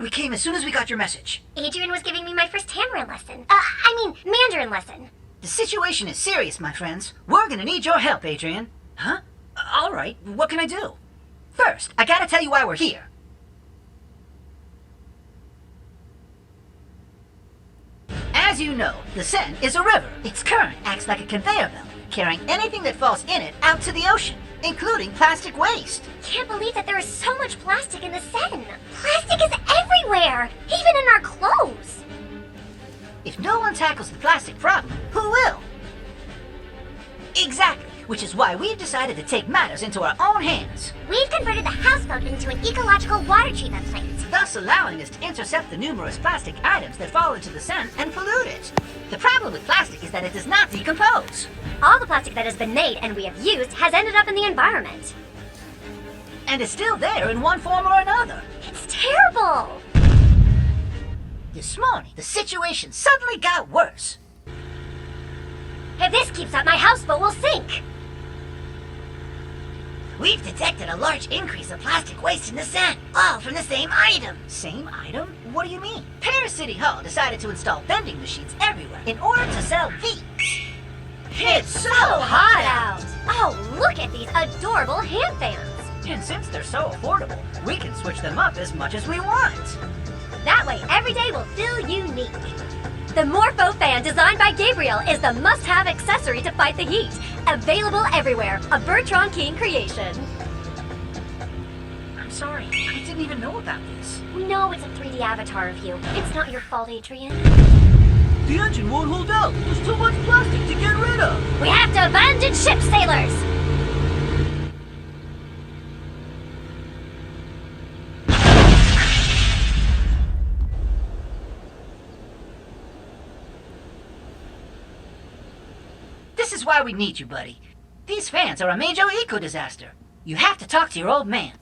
We came as soon as we got your message. Adrian was giving me my first Tamarin lesson. Mandarin lesson. The situation is serious, my friends. We're gonna need your help, Adrian. Huh? Alright, what can I do? First, I gotta tell you why we're here. As you know, the Seine is a river. Its current acts like a conveyor belt, carrying anything that falls in it out to the ocean, including plastic waste. Can't believe that there is so much plastic in the Seine. Plastic is everywhere, even in our clothes. If no one tackles the plastic problem, who will? Exactly, which is why we've decided to take matters into our own hands. We've converted the houseboat into an ecological water treatment plant, Thus allowing us to intercept the numerous plastic items that fall into the Seine and pollute it. The problem with plastic is that it does not decompose. All the plastic that has been made and we have used has ended up in the environment. And it's still there in one form or another. It's terrible! This morning, the situation suddenly got worse. If this keeps up, my houseboat will sink! We've detected a large increase of plastic waste in the Seine, all from the same item. Same item? What do you mean? Paris City Hall decided to install vending machines everywhere in order to sell these. It's so hot out! Oh, look at these adorable hand fans! And since they're so affordable, we can switch them up as much as we want. That way, every day will feel unique. The Morpho fan designed by Gabriel is the must-have accessory to fight the heat. Available everywhere, a Bertrand King creation. I'm sorry, I didn't even know about this. We know it's a 3D avatar of you. It's not your fault, Adrian. The engine won't hold out. There's too much plastic to get rid of. We have to abandon ship, sailors! This is why we need you, buddy. These fans are a major eco-disaster. You have to talk to your old man.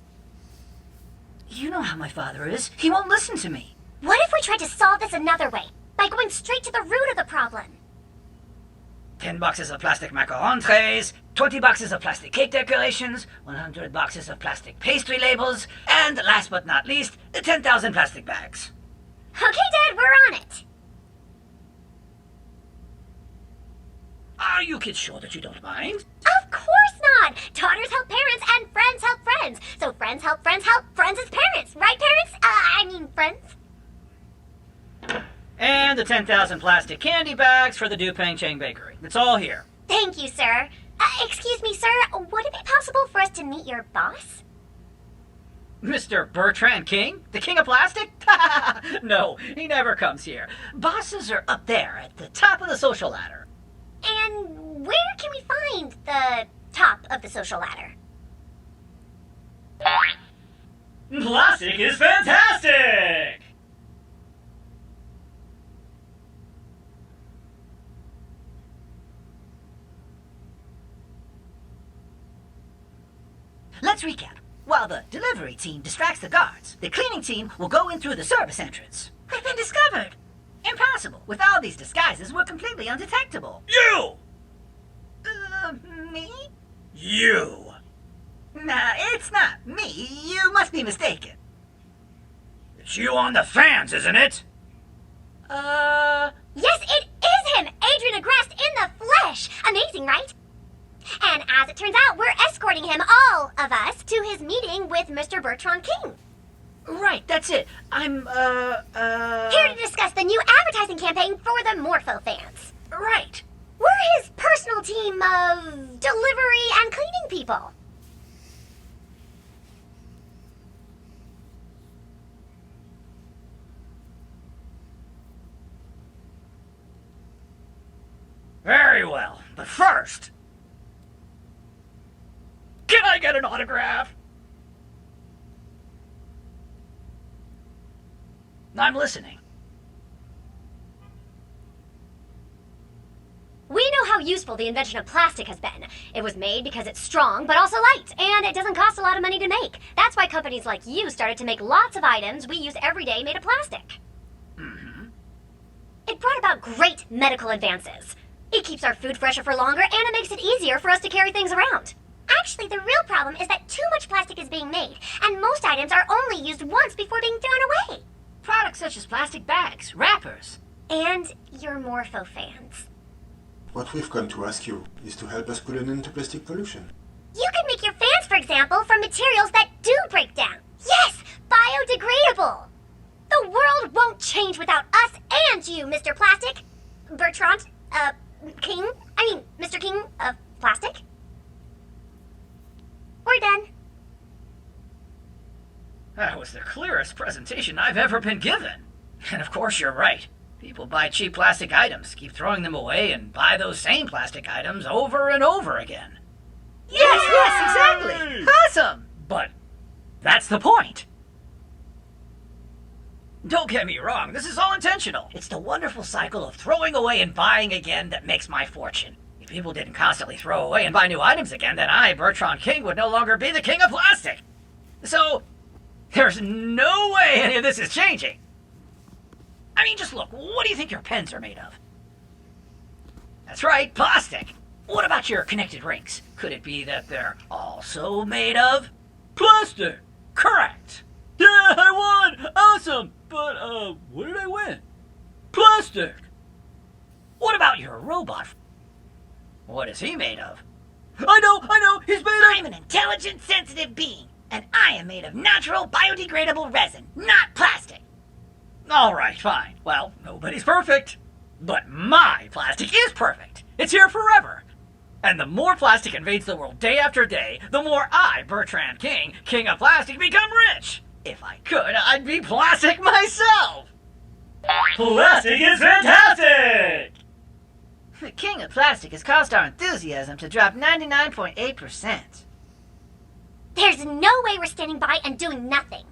You know how my father is. He won't listen to me. What if we tried to solve this another way? By going straight to the root of the problem? 10 boxes of plastic macaron trays, 20 boxes of plastic cake decorations, 100 boxes of plastic pastry labels, and last but not least, 10,000 plastic bags. Okay, Dad, we're on it. Are you kids sure that you don't mind? Of course not! Daughters help parents and friends help friends. So friends help friends as parents. Right, parents? Friends? And the 10,000 plastic candy bags for the Dupang Chang Bakery. It's all here. Thank you, sir. Excuse me, sir. Would it be possible for us to meet your boss? Mr. Bertrand King? The king of plastic? No, he never comes here. Bosses are up there at the top of the social ladder. And where can we find the top of the social ladder? Plastic is fantastic! Let's recap. While the delivery team distracts the guards, the cleaning team will go in through the service entrance. We've been discovered! Impossible. With all these disguises, we're completely undetectable. You! Me? You! Nah, it's not me. You must be mistaken. It's you on the fans, isn't it? Yes, it is him! Adrian Agrest in the flesh! Amazing, right? And as it turns out, we're escorting him, all of us, to his meeting with Mr. Bertrand King. Right, that's it. I'm, Here to discuss the new advertising campaign for the Morpho fans. Right. We're his personal team of delivery and cleaning people. Very well, but first... Can I get an autograph? I'm listening. We know how useful the invention of plastic has been. It was made because it's strong, but also light, and it doesn't cost a lot of money to make. That's why companies like you started to make lots of items we use every day made of plastic. Mm-hmm. It brought about great medical advances. It keeps our food fresher for longer, and it makes it easier for us to carry things around. Actually, the real problem is that too much plastic is being made, and most items are only used once before being thrown away. Products such as plastic bags, wrappers. And your Morpho fans. What we've come to ask you is to help us put an end to plastic pollution. You can make your fans, for example, from materials that do break down. Yes, biodegradable. The world won't change without us and you, Mr. Plastic. Bertrand, Mr. King of Plastic. We're done. That was the clearest presentation I've ever been given. And of course you're right. People buy cheap plastic items, keep throwing them away, and buy those same plastic items over and over again. Yes, exactly. Awesome. But that's the point. Don't get me wrong, this is all intentional. It's the wonderful cycle of throwing away and buying again that makes my fortune. If people didn't constantly throw away and buy new items again, then I, Bertrand King, would no longer be the king of plastic. So, there's no way any of this is changing. I mean, just look, what do you think your pens are made of? That's right, plastic. What about your connected rings? Could it be that they're also made of plastic? Correct. Yeah, I won! Awesome! But, what did I win? Plastic! What about your robot? What is he made of? I know, he's made of... I'm an intelligent, sensitive being, and I am made of natural, biodegradable resin, not plastic. Alright, fine. Well, nobody's perfect. But my plastic is perfect. It's here forever. And the more plastic invades the world day after day, the more I, Bertrand King, King of Plastic, become rich. If I could, I'd be plastic myself. Plastic is fantastic! The king of plastic has caused our enthusiasm to drop 99.8%. There's no way we're standing by and doing nothing.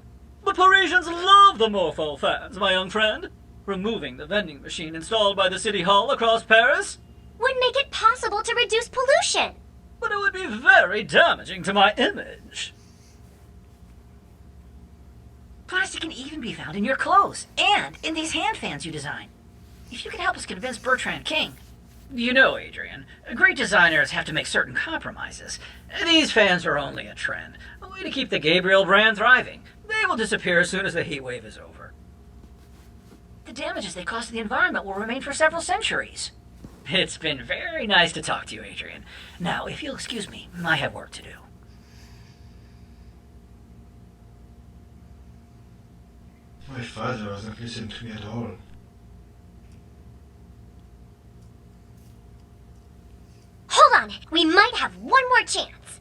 The Parisians love the Morpho fans, my young friend. Removing the vending machine installed by the City Hall across Paris Would make it possible to reduce pollution. but it would be very damaging to my image. Plastic can even be found in your clothes and in these hand fans you design. If you can help us convince Bertrand King. You know, Adrian, great designers have to make certain compromises. These fans are only a trend, a way to keep the Gabriel brand thriving. They will disappear as soon as the heat wave is over. The damages they cause to the environment will remain for several centuries. It's been very nice to talk to you, Adrian. Now, if you'll excuse me, I have work to do. My father doesn't listen to me at all. Hold on, we might have one more chance.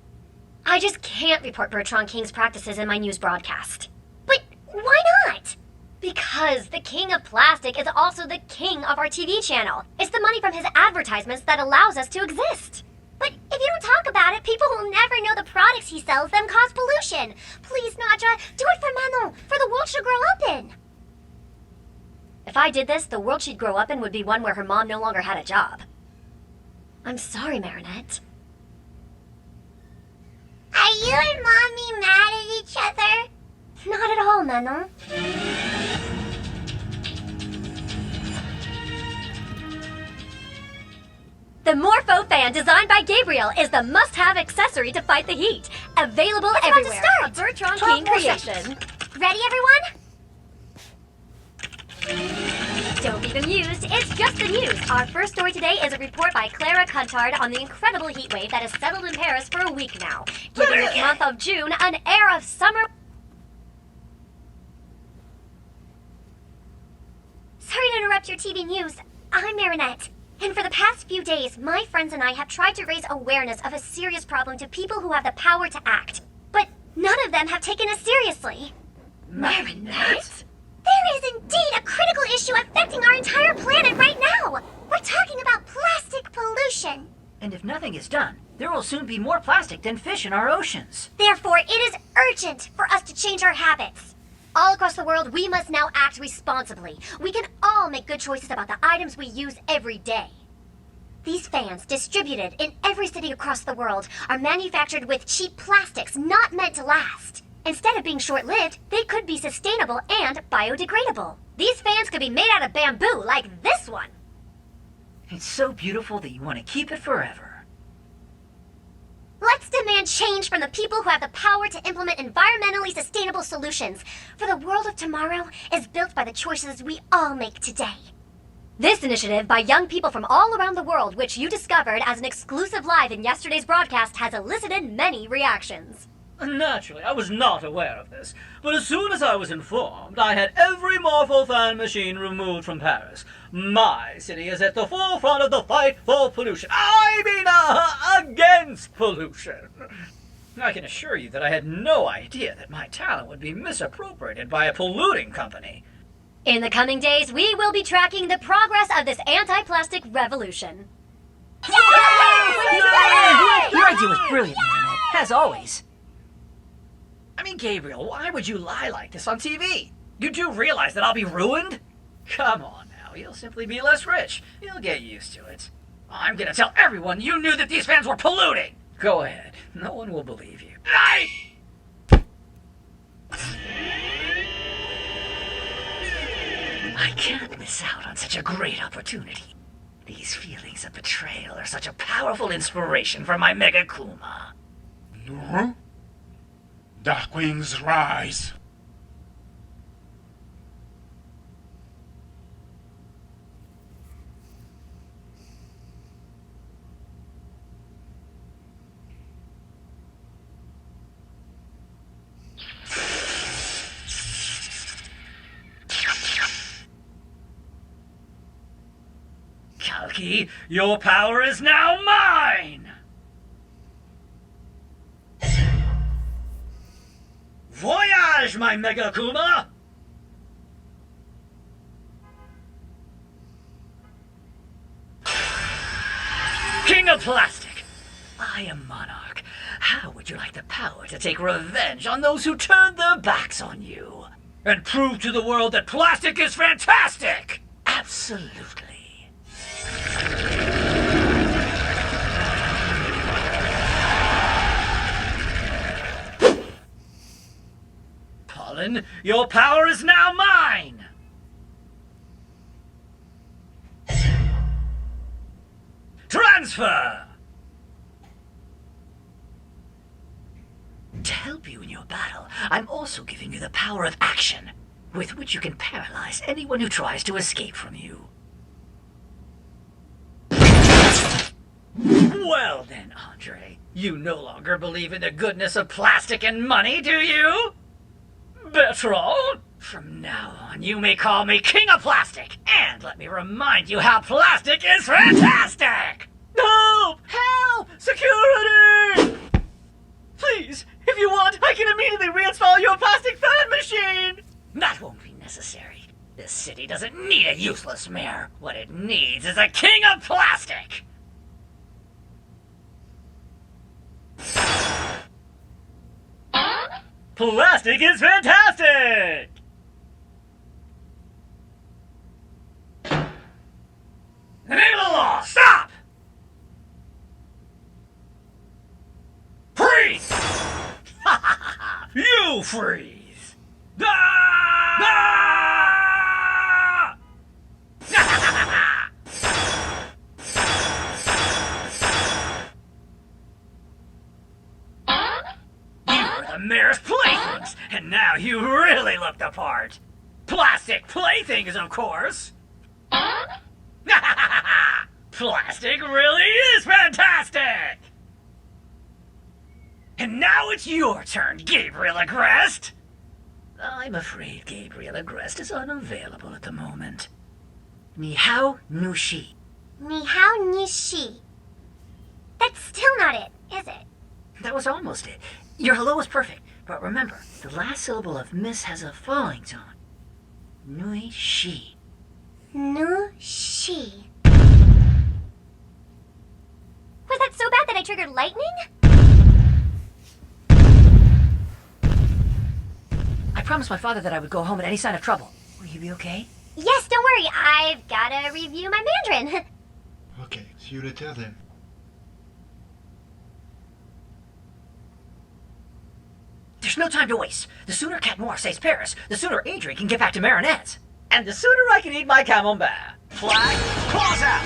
I just can't report Bertrand King's practices in my news broadcast. But why not? Because the king of plastic is also the king of our TV channel. It's the money from his advertisements that allows us to exist. But if you don't talk about it, people will never know the products he sells them cause pollution. Please, Nadja, do it for Manon, for the world she'll grow up in. If I did this, the world she'd grow up in would be one where her mom no longer had a job. I'm sorry, Marinette. Are you and Mommy mad at each other? Not at all, Manon. The Morpho fan designed by Gabriel is the must-have accessory to fight the heat. Available everywhere. A Bertrand King creation. Ready, everyone? Don't be bemused, it's just the news. Our first story today is a report by Clara Cuntard on the incredible heat wave that has settled in Paris for a week now, giving this month of June an air of summer. Sorry to interrupt your TV news. I'm Marinette. And for the past few days, my friends and I have tried to raise awareness of a serious problem to people who have the power to act. But none of them have taken us seriously. Marinette? There is indeed a critical issue affecting our entire planet right now. We're talking about plastic pollution. And if nothing is done, there will soon be more plastic than fish in our oceans. Therefore, it is urgent for us to change our habits. All across the world, we must now act responsibly. We can all make good choices about the items we use every day. These fans, distributed in every city across the world, are manufactured with cheap plastics not meant to last. Instead of being short-lived, they could be sustainable and biodegradable. These fans could be made out of bamboo, like this one. It's so beautiful that you want to keep it forever. Let's demand demand change from the people who have the power to implement environmentally sustainable solutions. For the world of tomorrow is built by the choices we all make today. This initiative by young people from all around the world, which you discovered as an exclusive live in yesterday's broadcast, has elicited many reactions. Naturally, I was not aware of this, but as soon as I was informed, I had every Morpho fan machine removed from Paris. My city is at the forefront of the fight for pollution. Against pollution. I can assure you that I had no idea that my talent would be misappropriated by a polluting company. In the coming days, we will be tracking the progress of this anti-plastic revolution. Yay! Your idea was brilliant, Marinette, as always. I mean, Gabriel, why would you lie like this on TV? You do realize that I'll be ruined? Come on now, you'll simply be less rich. You'll get used to it. I'm gonna tell everyone you knew that these fans were polluting! Go ahead, no one will believe you. I can't miss out on such a great opportunity. These feelings of betrayal are such a powerful inspiration for my Mega Kuma. No? Darkwing's rise. Kalki, your power is now mine! Voyage, my Mega Kuma! King of Plastic! I am Monarch. How would you like the power to take revenge on those who turned their backs on you? And prove to the world that plastic is fantastic! Absolutely. Pollen, your power is now mine! Transfer! To help you in your battle, I'm also giving you the power of action, with which you can paralyze anyone who tries to escape from you. Well then, Andre, you no longer believe in the goodness of plastic and money, do you? Bertrand, from now on you may call me King of Plastic, and let me remind you how plastic is fantastic! Help! Help! Security! Please, if you want, I can immediately reinstall your plastic fan machine! That won't be necessary. This city doesn't need a useless mayor. What it needs is a King of Plastic! Plastic is fantastic! In the name of the law, stop! Freeze! You freeze! Ah! Ah! You're the mayor's playthings, and now you really look the part. Plastic playthings, of course. Plastic really is fantastic! And now it's your turn, Gabriel Agreste! I'm afraid Gabriel Agreste is unavailable at the moment. Ni hao nu shi. Ni hao ni shi. That's still not it, is it? That was almost it. Your hello was perfect, but remember, the last syllable of miss has a falling tone. Nui shi. Nu shi. Was that so bad that I triggered lightning? I promised my father that I would go home at any sign of trouble. Will you be okay? Yes, don't worry. I've gotta review my Mandarin. Okay, see you later then. There's no time to waste. The sooner Cat Noir saves Paris, the sooner Adrian can get back to Marinette. And the sooner I can eat my camembert. Flag, claws out!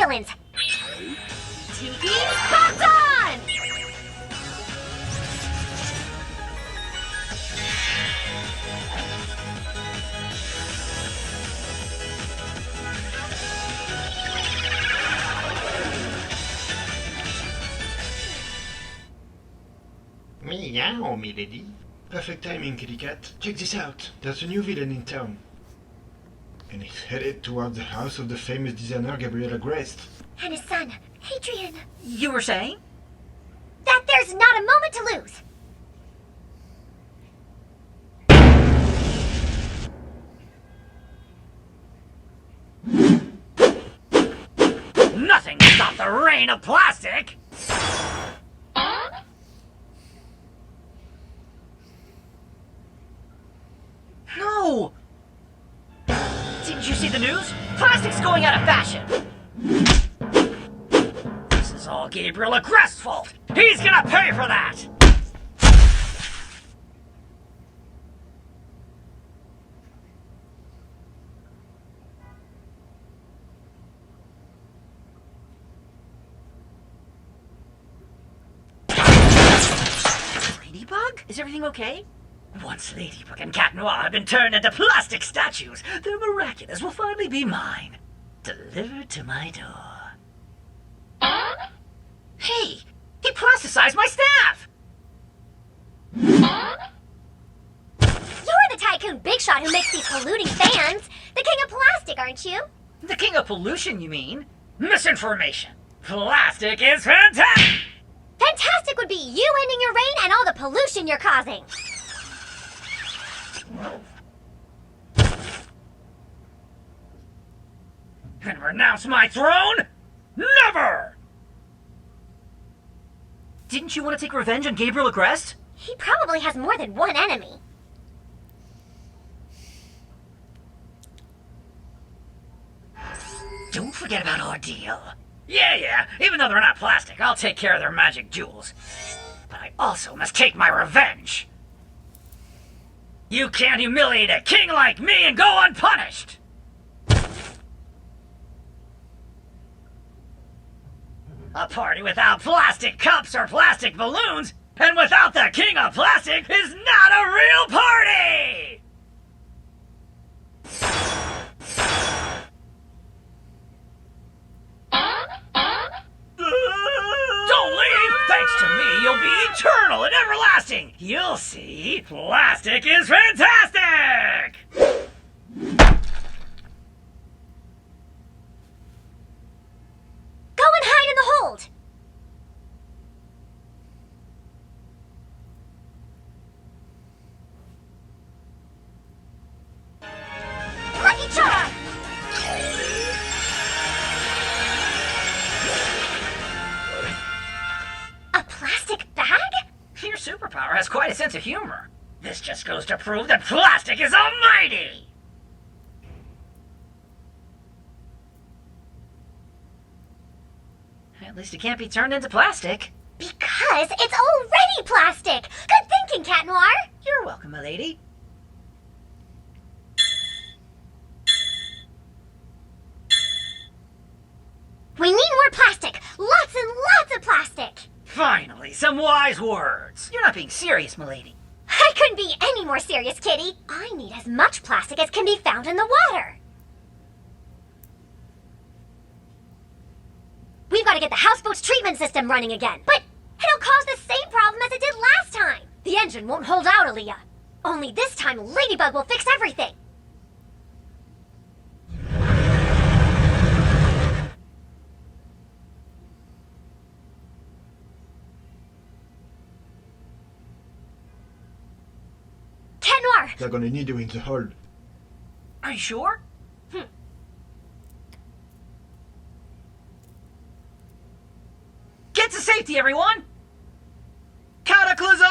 villains. Tiki's popped on! Meow, milady. Perfect timing, kitty cat. Check this out. There's a new villain in town. And he's headed towards the house of the famous designer Gabriela Grest. And his son, Adrian. You were saying? That there's not a moment to lose. Nothing can stop the rain of plastic! No! Didn't you see the news? Plastic's going out of fashion! This is all Gabriel Agrest's fault! He's gonna pay for that! Ladybug? Is everything okay? Once Ladybug and Cat Noir have been turned into plastic statues, their miraculous will finally be mine. Delivered to my door. Hey! He plasticized my staff! You're the tycoon big shot who makes these polluting fans. The king of plastic, aren't you? The king of pollution, you mean? Misinformation. Plastic is fantastic! Fantastic would be you ending your reign and all the pollution you're causing. And renounce my throne? Never! Didn't you want to take revenge on Gabriel Agrest? He probably has more than one enemy. Don't forget about our deal. Yeah, even though they're not plastic, I'll take care of their magic jewels. But I also must take my revenge. You can't humiliate a king like me and go unpunished! A party without plastic cups or plastic balloons, and without the king of plastic, is not a real party! Don't leave! Thanks to me, you'll be eternal and everlasting! You'll see, plastic is fantastic! Go and hide in the hold. Lucky charm! A plastic bag? Your superpower has quite a sense of humor. This just goes to prove that plastic is almighty! At least it can't be turned into plastic. Because it's already plastic! Good thinking, Cat Noir! You're welcome, my lady. We need more plastic! Lots and lots of plastic! Finally, some wise words. You're not being serious, my lady. I couldn't be any more serious, Kitty. I need as much plastic as can be found in the water. We've got to get the houseboat's treatment system running again. But it'll cause the same problem as it did last time. The engine won't hold out, Aaliyah. Only this time, Ladybug will fix everything. Cat Noir! They're gonna need you in the hold. Are you sure? Get to safety, everyone! Cataclysm!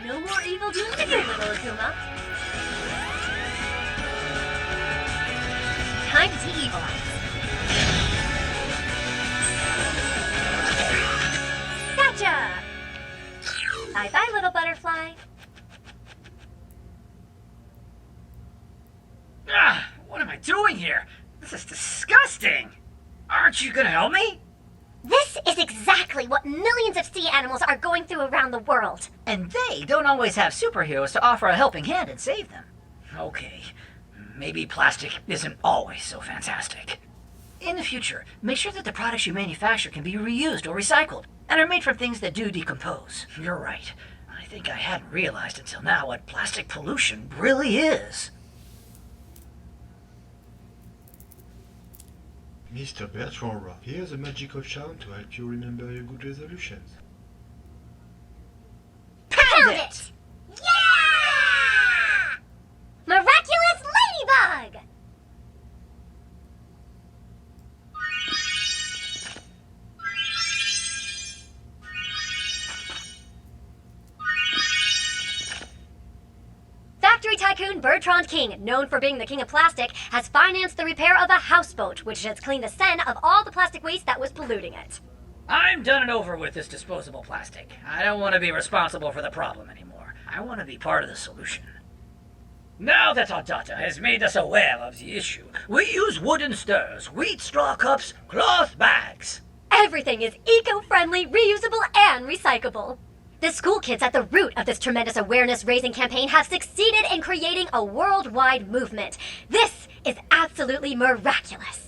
No more evil doing to you, little Akuma. Time to evilize. Gotcha! Bye-bye, little butterfly. Ah, what am I doing here? This is disgusting. Aren't you gonna help me? This is exactly what millions of sea animals are going through around the world. And they don't always have superheroes to offer a helping hand and save them. Okay, maybe plastic isn't always so fantastic. In the future, make sure that the products you manufacture can be reused or recycled, and are made from things that do decompose. You're right. I think I hadn't realized until now what plastic pollution really is. Mr. Bertrand Rock, here's a magical charm to help you remember your good resolutions. Pound it! Yeah! Miraculous Ladybug! Factory tycoon Bertrand King, known for being the king of plastic, has financed the repair of a houseboat, which has cleaned the scent of all the plastic waste that was polluting it. I'm done and over with this disposable plastic. I don't want to be responsible for the problem anymore. I want to be part of the solution. Now that our data has made us aware of the issue, we use wooden stirrers, wheat straw cups, cloth bags. Everything is eco-friendly, reusable, and recyclable. The school kids at the root of this tremendous awareness-raising campaign have succeeded in creating a worldwide movement. This is absolutely miraculous.